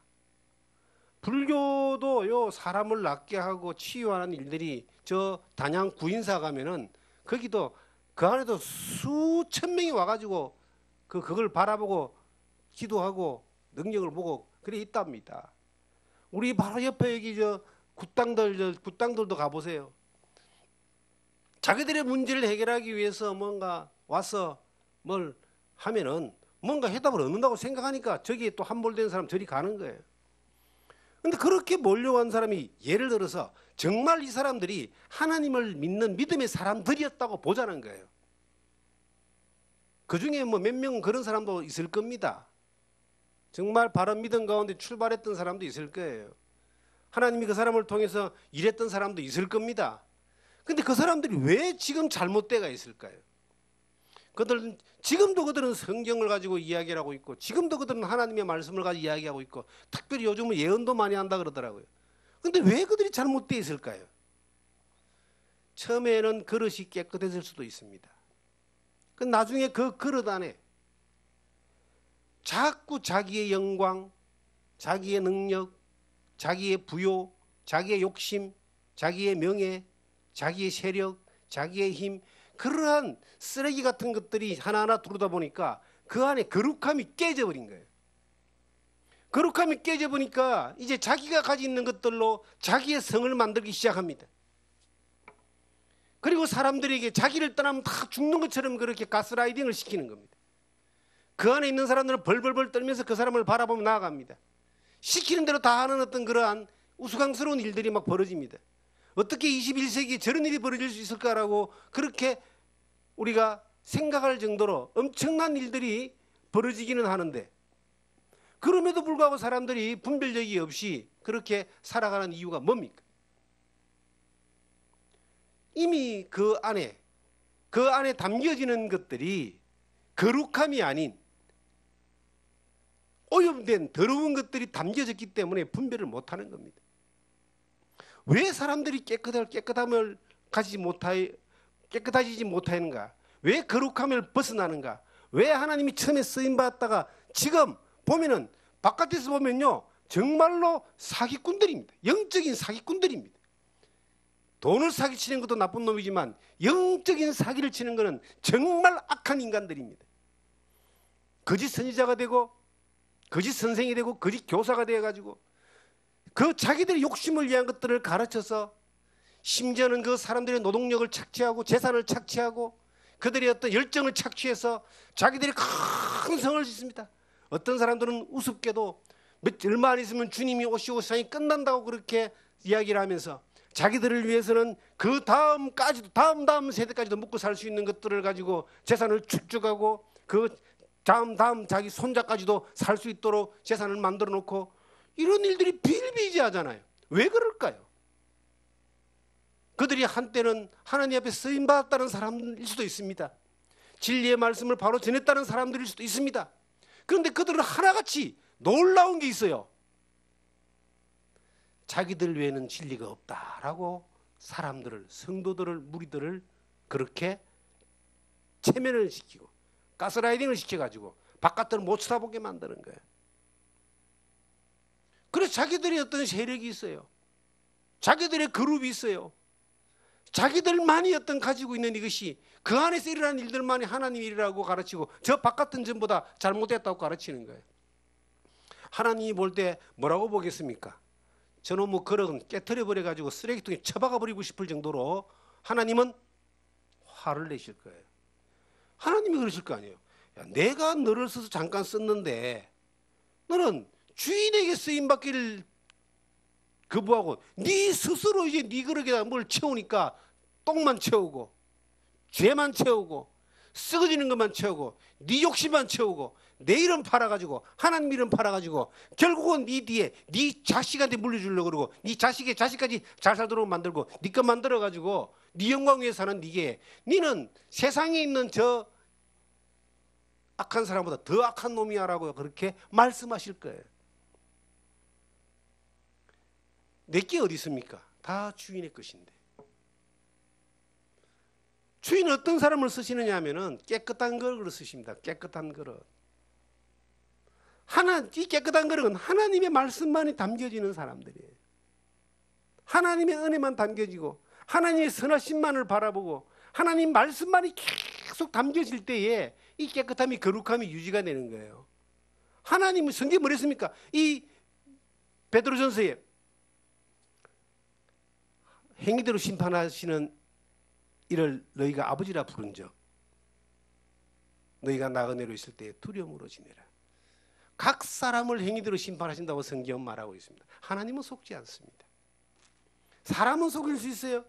불교도요, 사람을 낫게 하고 치유하는 일들이 저 단양 구인사 가면은 거기도 그 안에도 수천 명이 와가지고 그걸 바라보고 기도하고 능력을 보고 그래 있답니다. 우리 바로 옆에 여기 저 굿당들도 가보세요. 자기들의 문제를 해결하기 위해서 뭔가 와서 뭘 하면은 뭔가 해답을 얻는다고 생각하니까 저기에 또 함몰된 사람 저리 가는 거예요. 근데 그렇게 몰려간 사람이 예를 들어서 정말 이 사람들이 하나님을 믿는 믿음의 사람들이었다고 보자는 거예요. 그 중에 뭐 몇 명 그런 사람도 있을 겁니다. 정말 바른 믿음 가운데 출발했던 사람도 있을 거예요. 하나님이 그 사람을 통해서 일했던 사람도 있을 겁니다. 근데 그 사람들이 왜 지금 잘못되어 있을까요? 지금도 그들은 성경을 가지고 이야기를 하고 있고 지금도 그들은 하나님의 말씀을 가지고 이야기하고 있고 특별히 요즘은 예언도 많이 한다 그러더라고요. 근데 왜 그들이 잘못되어 있을까요? 처음에는 그릇이 깨끗했을 수도 있습니다. 그 나중에 그 그릇 안에 자꾸 자기의 영광, 자기의 능력, 자기의 부요, 자기의 욕심, 자기의 명예, 자기의 세력, 자기의 힘, 그러한 쓰레기 같은 것들이 하나하나 들어오다 보니까 그 안에 거룩함이 깨져버린 거예요. 거룩함이 깨져보니까 이제 자기가 가지고 있는 것들로 자기의 성을 만들기 시작합니다. 그리고 사람들에게 자기를 떠나면 다 죽는 것처럼 그렇게 가스라이딩을 시키는 겁니다. 그 안에 있는 사람들은 벌벌벌 떨면서 그 사람을 바라보며 나아갑니다. 시키는 대로 다 하는 어떤 그러한 우스꽝스러운 일들이 막 벌어집니다. 어떻게 21세기에 저런 일이 벌어질 수 있을까라고 그렇게 우리가 생각할 정도로 엄청난 일들이 벌어지기는 하는데 그럼에도 불구하고 사람들이 분별력이 없이 그렇게 살아가는 이유가 뭡니까? 이미 그 안에 담겨지는 것들이 거룩함이 아닌 오염된 더러운 것들이 담겨졌기 때문에 분별을 못하는 겁니다. 왜 사람들이 깨끗함을 깨끗해지지 못하는가? 왜 거룩함을 벗어나는가? 왜 하나님이 처음에 쓰임받았다가 지금 보면은 바깥에서 보면요 정말로 사기꾼들입니다. 영적인 사기꾼들입니다. 돈을 사기치는 것도 나쁜 놈이지만 영적인 사기를 치는 것은 정말 악한 인간들입니다. 거짓 선지자가 되고 거짓 선생이 되고 거짓 교사가 되어가지고 그 자기들의 욕심을 위한 것들을 가르쳐서 심지어는 그 사람들의 노동력을 착취하고 재산을 착취하고 그들의 어떤 열정을 착취해서 자기들이 큰 성을 짓습니다. 어떤 사람들은 우습게도 얼마 안 있으면 주님이 오시고 세상이 끝난다고 그렇게 이야기를 하면서 자기들을 위해서는 그 다음까지도 다음 세대까지도 먹고 살 수 있는 것들을 가지고 재산을 축적하고 그 다음 자기 손자까지도 살 수 있도록 재산을 만들어 놓고 이런 일들이 비일비재하잖아요. 왜 그럴까요? 그들이 한때는 하나님 앞에 쓰임받았다는 사람일 수도 있습니다. 진리의 말씀을 바로 전했다는 사람들일 수도 있습니다. 그런데 그들은 하나같이 놀라운 게 있어요. 자기들 외에는 진리가 없다라고 사람들을, 성도들을, 무리들을 그렇게 체면을 시키고 가스라이딩을 시켜가지고 바깥을 못 쳐다보게 만드는 거예요. 그래서 자기들이 어떤 세력이 있어요. 자기들의 그룹이 있어요. 자기들만이 어떤 가지고 있는 이것이 그 안에서 일어나는 일들만이 하나님 일이라고 가르치고 저 바깥은 전부 다 잘못됐다고 가르치는 거예요. 하나님이 볼 때 뭐라고 보겠습니까? 저놈의 그릇은 깨트려 버려가지고 쓰레기통에 처박아 버리고 싶을 정도로 하나님은 화를 내실 거예요. 하나님이 그러실 거 아니에요. 야, 내가 너를 써서 잠깐 썼는데 너는 주인에게 쓰임받기를 거부하고 네 스스로 이제 네 그릇에다 뭘 채우니까 똥만 채우고 죄만 채우고 썩어지는 것만 채우고 네 욕심만 채우고 내 이름 팔아가지고 하나님 이름 팔아가지고 결국은 네 뒤에 네 자식한테 물려주려고 그러고 네 자식의 자식까지 잘 살도록 만들고 네 것 만들어가지고 네 영광 위에 사는 네게 너는 세상에 있는 저 악한 사람보다 더 악한 놈이야라고 그렇게 말씀하실 거예요. 내게 어디 있습니까? 다 주인의 것인데. 주인은 어떤 사람을 쓰시느냐 하면은 깨끗한 그릇을 쓰십니다. 깨끗한 그릇. 이 깨끗한 그릇은 하나님의 말씀만이 담겨지는 사람들이에요. 하나님의 은혜만 담겨지고 하나님의 선하심만을 바라보고 하나님 말씀만이 계속 담겨질 때에 이 깨끗함이 거룩함이 유지가 되는 거예요. 하나님은 성경에 뭐라 했습니까? 이 베드로전서에 행위대로 심판하시는 이를 너희가 아버지라 부른즉 너희가 나그네로 있을 때에 두려움으로 지내라. 각 사람을 행위대로 심판하신다고 성경은 말하고 있습니다. 하나님은 속지 않습니다. 사람은 속일 수 있어요.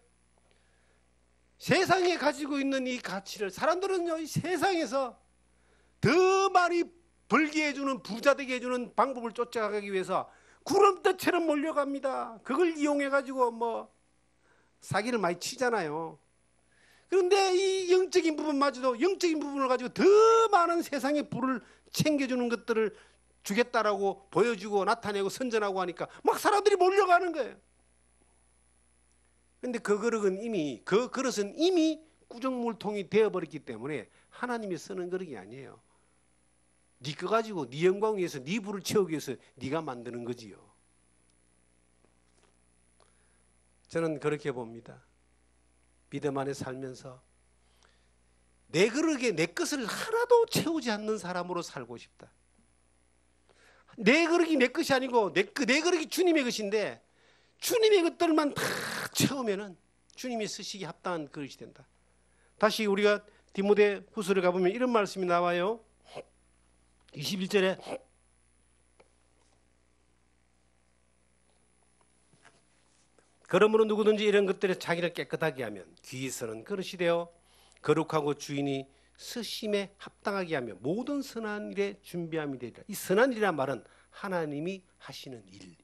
세상에 가지고 있는 이 가치를 사람들은요, 이 세상에서 더 많이 벌게 해주는, 부자 되게 해주는 방법을 쫓아가기 위해서 구름대처럼 몰려갑니다. 그걸 이용해가지고 뭐 사기를 많이 치잖아요. 그런데 이 영적인 부분마저도 영적인 부분을 가지고 더 많은 세상의 부를 챙겨주는 것들을 주겠다라고 보여주고 나타내고 선전하고 하니까 막 사람들이 몰려가는 거예요. 그런데 그 그릇은 이미 구정물통이 되어버렸기 때문에 하나님이 쓰는 그릇이 아니에요. 네 거 가지고 네 영광 위해서 네 부를 채우기 위해서 네가 만드는 거지요. 저는 그렇게 봅니다. 믿음 안에 살면서 내 그릇에 내 것을 하나도 채우지 않는 사람으로 살고 싶다. 내 그릇이 내 것이 아니고 내 그릇이 주님의 것인데 주님의 것들만 다 채우면은 주님이 쓰시기 합당한 그릇이 된다. 다시 우리가 디모데 후서를 가보면 이런 말씀이 나와요. 21절에 그러므로 누구든지 이런 것들에 자기를 깨끗하게 하면 귀히 쓰는 그릇이 되어 거룩하고 주인이 쓰심에 합당하게 하며 모든 선한 일에 준비함이 되리라. 이 선한 일이란 말은 하나님이 하시는 일입니다.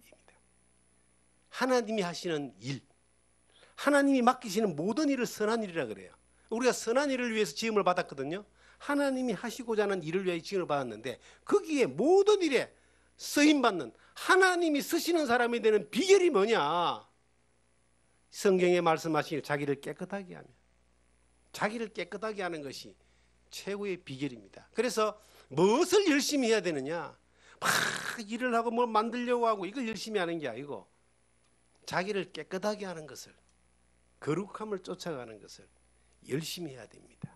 하나님이 하시는 일, 하나님이 맡기시는 모든 일을 선한 일이라 그래요. 우리가 선한 일을 위해서 지음을 받았거든요. 하나님이 하시고자 하는 일을 위해 지음을 받았는데 거기에 모든 일에 쓰임받는 하나님이 쓰시는 사람이 되는 비결이 뭐냐? 성경에 말씀하신 자기를 깨끗하게 하며 자기를 깨끗하게 하는 것이 최고의 비결입니다. 그래서 무엇을 열심히 해야 되느냐? 막 일을 하고 뭘 만들려고 하고 이걸 열심히 하는 게 아니고 자기를 깨끗하게 하는 것을, 거룩함을 쫓아가는 것을 열심히 해야 됩니다.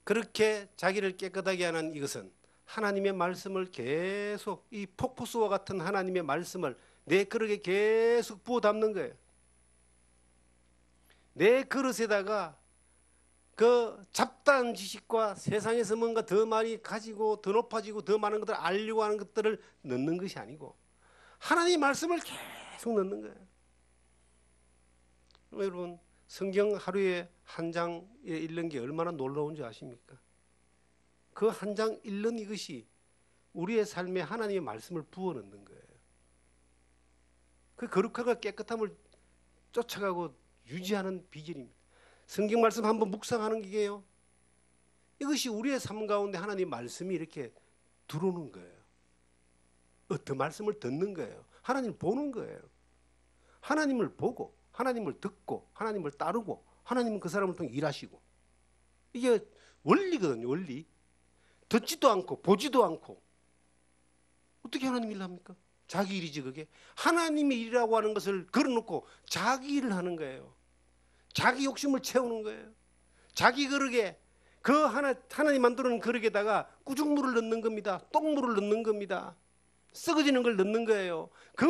그렇게 자기를 깨끗하게 하는 이것은 하나님의 말씀을 계속 이 폭포수와 같은 하나님의 말씀을 내 그릇에 계속 부어 담는 거예요. 내 그릇에다가 그 잡다한 지식과 세상에서 뭔가 더 많이 가지고 더 높아지고 더 많은 것들을 알려고 하는 것들을 넣는 것이 아니고 하나님의 말씀을 계속 넣는 거예요. 여러분 성경 하루에 한 장에 읽는 게 얼마나 놀라운지 아십니까? 그 한 장 읽는 이것이 우리의 삶에 하나님의 말씀을 부어 넣는 거예요. 그 거룩함과 깨끗함을 쫓아가고 유지하는 비결입니다. 성경 말씀 한번 묵상하는 게요. 이것이 우리의 삶 가운데 하나님의 말씀이 이렇게 들어오는 거예요. 어떤 말씀을 듣는 거예요. 하나님을 보는 거예요. 하나님을 보고 하나님을 듣고 하나님을 따르고 하나님은 그 사람을 통해 일하시고 이게 원리거든요. 원리. 듣지도 않고 보지도 않고 어떻게 하나님 일을 합니까? 자기 일이지 그게. 하나님의 일이라고 하는 것을 걸어놓고 자기 일을 하는 거예요. 자기 욕심을 채우는 거예요. 자기 그릇에 그 하나님 만드는 그릇에다가 꾸중물을 넣는 겁니다. 똥물을 넣는 겁니다. 썩어지는 걸 넣는 거예요. 그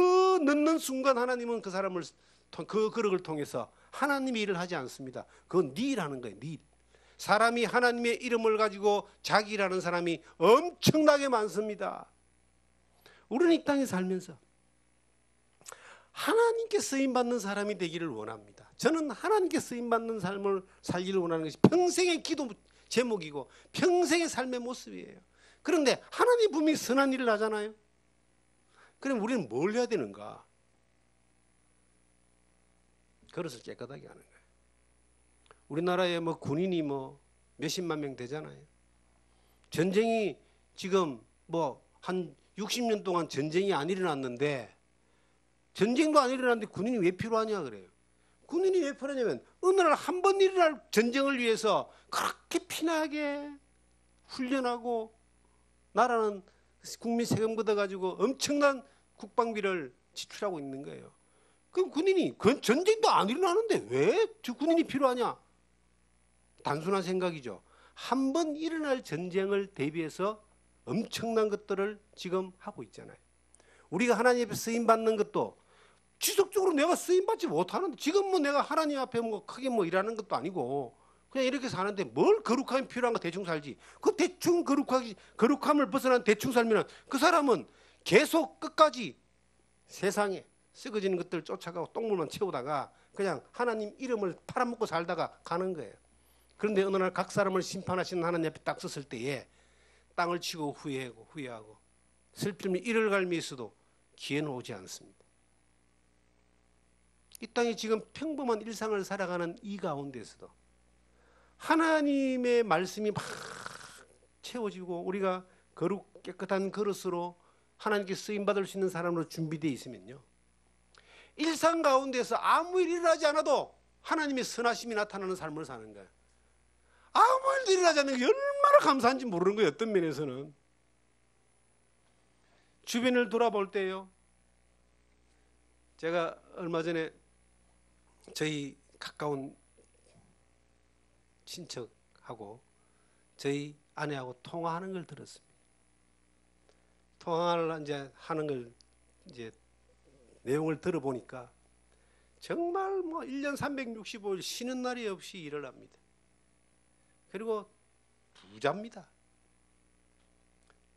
넣는 순간 하나님은 그 사람을 그 그릇을 통해서 하나님이 일을 하지 않습니다. 그건 네 일하는 거예요. 네 일. 사람이 하나님의 이름을 가지고 자기 일하는 사람이 엄청나게 많습니다. 우리는 이 땅에 살면서 하나님께 쓰임받는 사람이 되기를 원합니다. 저는 하나님께 쓰임받는 삶을 살기를 원하는 것이 평생의 기도 제목이고 평생의 삶의 모습이에요. 그런데 하나님이 분명히 선한 일을 하잖아요. 그럼 우리는 뭘 해야 되는가? 그릇을 깨끗하게 하는 거예요. 우리나라에 뭐 군인이 뭐 몇십만 명 되잖아요. 전쟁이 지금 뭐 한 60년 동안 전쟁이 안 일어났는데, 전쟁도 안 일어났는데 군인이 왜 필요하냐 그래요. 군인이 왜 필요하냐면 어느 날 한 번 일어날 전쟁을 위해서 그렇게 피나게 훈련하고 나라는 국민 세금 걷어가지고 엄청난 국방비를 지출하고 있는 거예요. 그럼 군인이 전쟁도 안 일어나는데 왜 저 군인이 필요하냐? 단순한 생각이죠. 한 번 일어날 전쟁을 대비해서 엄청난 것들을 지금 하고 있잖아요. 우리가 하나님 앞에 쓰임받는 것도 지속적으로 내가 쓰임받지 못하는데, 지금 뭐 내가 하나님 앞에 뭐 크게 뭐 일하는 것도 아니고 그냥 이렇게 사는데 뭘 거룩함이 필요한가 대충 살지. 그 대충 거룩함을 벗어난 대충 살면 그 사람은 계속 끝까지 세상에 썩어지는 것들을 쫓아가고 똥물만 채우다가 그냥 하나님 이름을 팔아먹고 살다가 가는 거예요. 그런데 어느 날 각 사람을 심판하시는 하나님 앞에 딱 섰을 때에 땅을 치고 후회하고 슬픔이 이를 갈미 있어도 기회는 오지 않습니다. 이 땅에 지금 평범한 일상을 살아가는 이 가운데서도 하나님의 말씀이 막 채워지고 우리가 거룩 깨끗한 그릇으로 하나님께 쓰임받을 수 있는 사람으로 준비되어 있으면요, 일상 가운데서 아무 일 일어나지 않아도 하나님의 선하심이 나타나는 삶을 사는 거예요. 아무 일도 일어나지 않는 게 얼마나 감사한지 모르는 거예요. 어떤 면에서는 주변을 돌아볼 때요, 제가 얼마 전에 저희 가까운 친척하고 저희 아내하고 통화하는 걸 들었습니다. 통화를 이제 하는 걸 이제 내용을 들어보니까 정말 뭐 1년 365일 쉬는 날이 없이 일을 합니다. 그리고 부자입니다.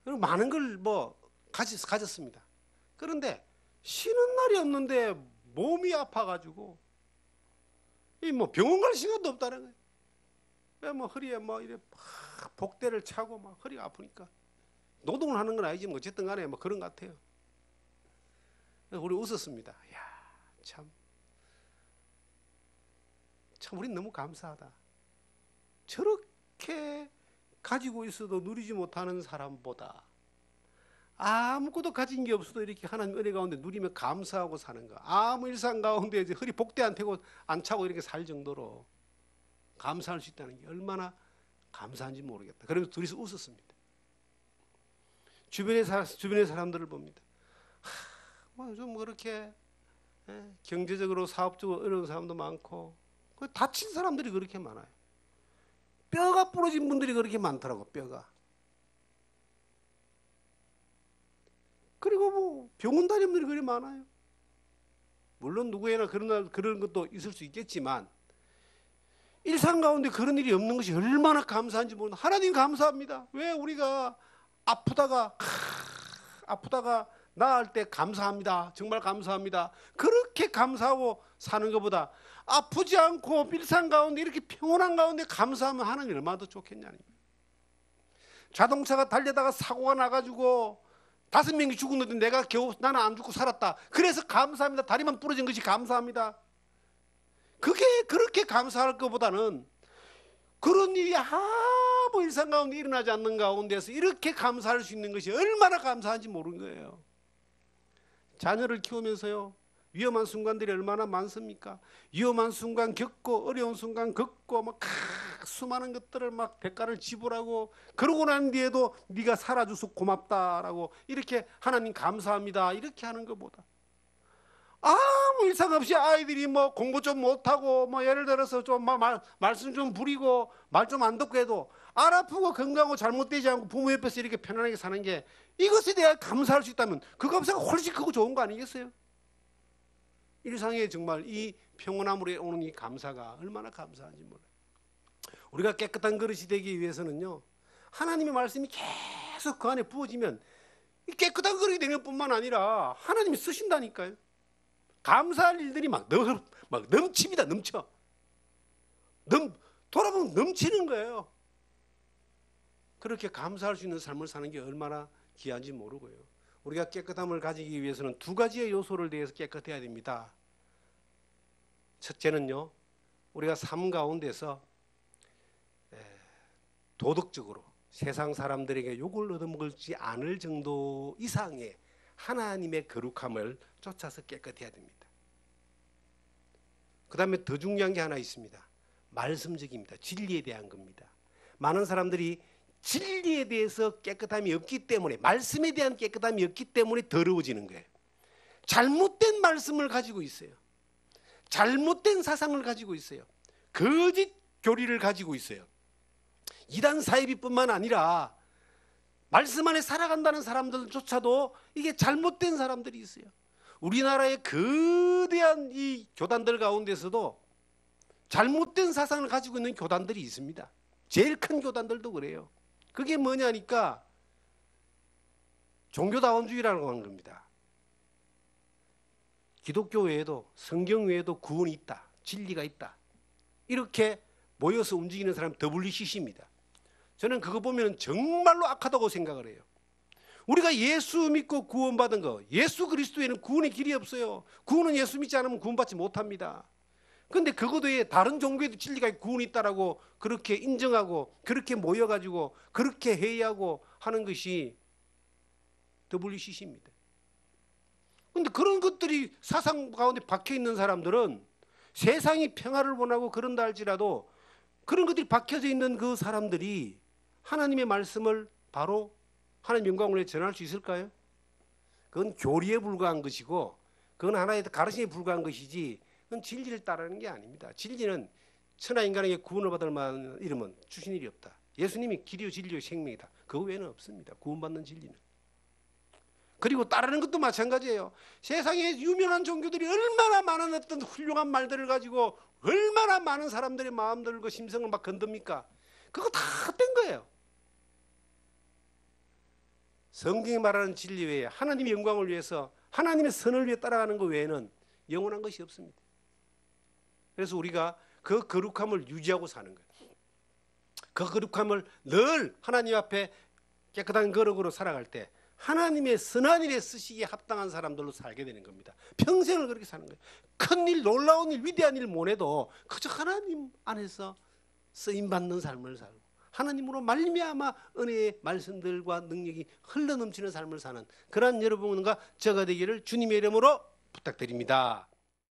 그리고 많은 걸 뭐 가졌습니다. 그런데 쉬는 날이 없는데 몸이 아파가지고 이 뭐 병원 갈 시간도 없다는 거예요. 왜 뭐 허리에 뭐 이래 복대를 차고 막 허리가 아프니까 노동을 하는 건 아니지만 어쨌든 간에 뭐 그런 것 같아요. 우리 웃었습니다. 야, 참 우린 너무 감사하다. 저렇게 가지고 있어도 누리지 못하는 사람보다 아무것도 가진 게 없어도 이렇게 하나님 은혜 가운데 누리며 감사하고 사는 거, 아무 일상 가운데 이제 허리 복대 안 차고 이렇게 살 정도로 감사할 수 있다는 게 얼마나 감사한지 모르겠다. 그러면서 둘이서 웃었습니다. 주변의 사람들을 봅니다. 뭐 요즘 그렇게 경제적으로 사업적으로 어려운 사람도 많고 다친 사람들이 그렇게 많아요. 뼈가 부러진 분들이 그렇게 많더라고. 뼈가. 그리고 뭐 병원 다니는 분들이 그렇게 많아요. 물론 누구에나 그런 것도 있을 수 있겠지만 일상 가운데 그런 일이 없는 것이 얼마나 감사한지 모르는. 하나님 감사합니다. 왜 우리가 아프다가 나을 때 감사합니다. 정말 감사합니다. 그렇게 감사하고 사는 것보다 아프지 않고 일상 가운데 이렇게 평온한 가운데 감사하면 하나님 얼마나 더 좋겠냐는 거예요. 자동차가 달려다가 사고가 나가지고 5명이 죽었는데 내가 겨우 나는 안 죽고 살았다. 그래서 감사합니다. 다리만 부러진 것이 감사합니다. 그게 그렇게 감사할 것보다는 그런 일이 아무 일상 가운데 일어나지 않는 가운데서 이렇게 감사할 수 있는 것이 얼마나 감사한지 모르는 거예요. 자녀를 키우면서요, 위험한 순간들이 얼마나 많습니까? 위험한 순간 겪고 어려운 순간 겪고 막 수많은 것들을 막 대가를 지불하고 그러고 난 뒤에도 네가 살아줘서 고맙다라고 이렇게 하나님 감사합니다 이렇게 하는 것보다 아무 일상 없이 아이들이 뭐 공부 좀 못하고 뭐 예를 들어서 좀 말씀 좀 부리고 말 좀 안 듣고 해도 안 아프고 건강하고 잘못되지 않고 부모 옆에서 이렇게 편안하게 사는 게, 이것에 대해 감사할 수 있다면 그 감사가 훨씬 크고 좋은 거 아니겠어요? 일상에 정말 이 평온함으로 오는 이 감사가 얼마나 감사한지 몰라요. 우리가 깨끗한 그릇이 되기 위해서는요, 하나님의 말씀이 계속 그 안에 부어지면 이 깨끗한 그릇이 되는 뿐만 아니라 하나님이 쓰신다니까요. 감사할 일들이 막 넘칩니다. 넘쳐. 돌아보면 넘치는 거예요. 그렇게 감사할 수 있는 삶을 사는 게 얼마나 귀한지 모르고요. 우리가 깨끗함을 가지기 위해서는 두 가지의 요소를 대해서 깨끗해야 됩니다. 첫째는요, 우리가 삶 가운데서 도덕적으로 세상 사람들에게 욕을 얻어먹지 않을 정도 이상의 하나님의 거룩함을 쫓아서 깨끗해야 됩니다. 그 다음에 더 중요한 게 하나 있습니다. 말씀적입니다. 진리에 대한 겁니다. 많은 사람들이 진리에 대해서 깨끗함이 없기 때문에, 말씀에 대한 깨끗함이 없기 때문에 더러워지는 거예요. 잘못된 말씀을 가지고 있어요. 잘못된 사상을 가지고 있어요. 거짓 교리를 가지고 있어요. 이단 사이비뿐만 아니라 말씀 안에 살아간다는 사람들조차도 이게 잘못된 사람들이 있어요. 우리나라의 거대한 이 교단들 가운데서도 잘못된 사상을 가지고 있는 교단들이 있습니다. 제일 큰 교단들도 그래요. 그게 뭐냐니까 종교다원주의라고 하는 겁니다. 기독교 외에도, 성경 외에도 구원이 있다, 진리가 있다, 이렇게 모여서 움직이는 사람이 WCC입니다. 저는 그거 보면 정말로 악하다고 생각을 해요. 우리가 예수 믿고 구원받은 거, 예수 그리스도에는 구원의 길이 없어요. 구원은 예수 믿지 않으면 구원받지 못합니다. 그런데 그것 외에 다른 종교에도 진리가 있고 구원이 있다라고 그렇게 인정하고 그렇게 모여가지고 그렇게 회의하고 하는 것이 WCC입니다. 그런데 그런 것들이 사상 가운데 박혀 있는 사람들은 세상이 평화를 원하고 그런다 할지라도 그런 것들이 박혀져 있는 그 사람들이 하나님의 말씀을 바로 하나님의 영광을 위해 전할 수 있을까요? 그건 교리에 불과한 것이고 그건 하나의 가르침에 불과한 것이지 그건 진리를 따르는 게 아닙니다. 진리는 천하 인간에게 구원을 받을 만한 이름은 주신 일이 없다. 예수님이 길이요 진리요 생명이다. 그 외에는 없습니다. 구원받는 진리는. 그리고 따르는 것도 마찬가지예요. 세상에 유명한 종교들이 얼마나 많은 어떤 훌륭한 말들을 가지고 얼마나 많은 사람들의 마음들과 심성을 막 건듭니까? 그거 다 헛된 거예요. 성경이 말하는 진리 외에 하나님의 영광을 위해서 하나님의 선을 위해 따라가는 것 외에는 영원한 것이 없습니다. 그래서 우리가 그 거룩함을 유지하고 사는 거예요. 그 거룩함을 늘 하나님 앞에 깨끗한 거룩으로 살아갈 때 하나님의 선한 일에 쓰시기에 합당한 사람들로 살게 되는 겁니다. 평생을 그렇게 사는 거예요. 큰일, 놀라운 일, 위대한 일 못 해도 그저 하나님 안에서 쓰임받는 삶을 살고 하나님으로 말미암아 은혜의 말씀들과 능력이 흘러넘치는 삶을 사는 그러한 여러분과 저가 되기를 주님의 이름으로 부탁드립니다.